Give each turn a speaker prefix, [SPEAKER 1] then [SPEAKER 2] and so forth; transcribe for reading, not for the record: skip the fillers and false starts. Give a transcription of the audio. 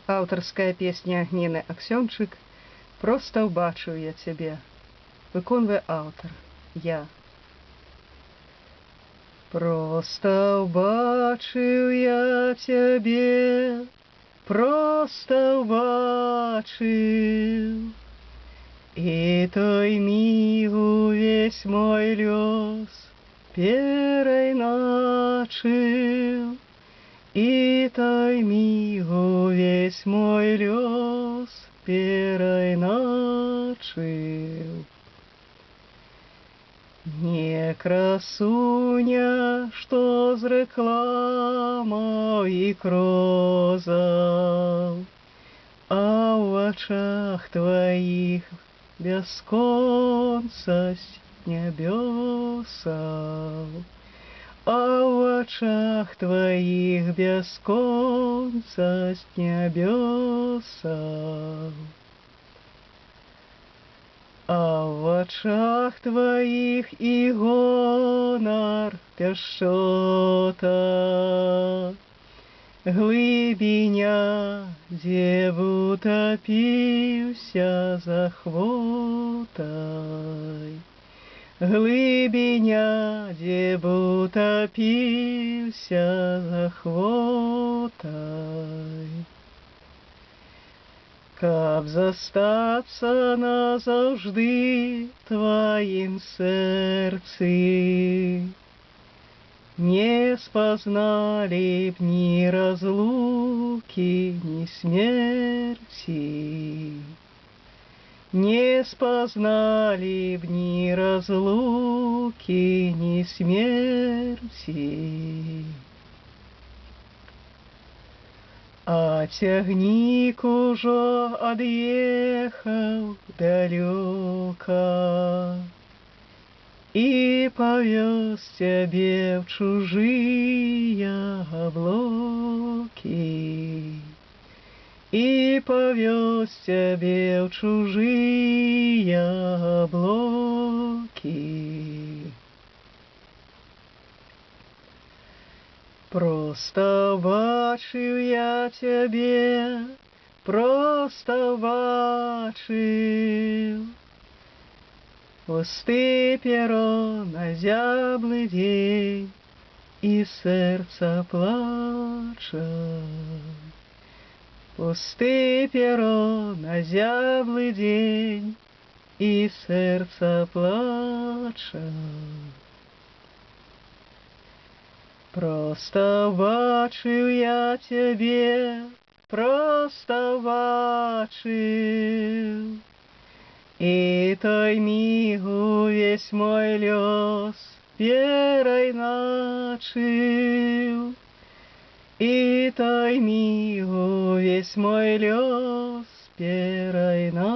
[SPEAKER 1] Аўтарская песня Ніны Аксёнчык «Проста ўбачыў я цябе». Выконвае аўтар. Я. Проста ўбачыў я цябе, проста ўбачыў, і той міг увесь мой лёс перайначыў. І той міг увесь мой лёс перайначыў. Не красуня, што з рэкламаў і крозаў, а ў вачах тваіх бясконцасць нябёсаў. А ў вачах тваіх бясконцасць нябёсаў. А ў вачах тваіх і гонар пяшчота, глыбіня, дзе б утапіўся з ахвотай. Глыбіня, дзе б утапіўся з ахвотай. Каб застацца назаўжды тваім сэрцы, не спазналі б ні разлукі, ні смерці. Не спазналі б ні разлукі, ні смерці. А цягнік ужо ад'ехаў далёка і павёз цябе ў чужыя аблокі. І павёз цябе ў чужыя аблокі. Проста ўбачыў я цябе, проста ўбачыў, пусты перон, азяблы дзень, і сэрца плача. Пусты перон, азяблы дзень, і сэрца плача. Проста ўбачыў я цябе, проста ўбачыў, і той міг увесь мой лёс перайначыў. І той міг увесь мой лёс перайначыў.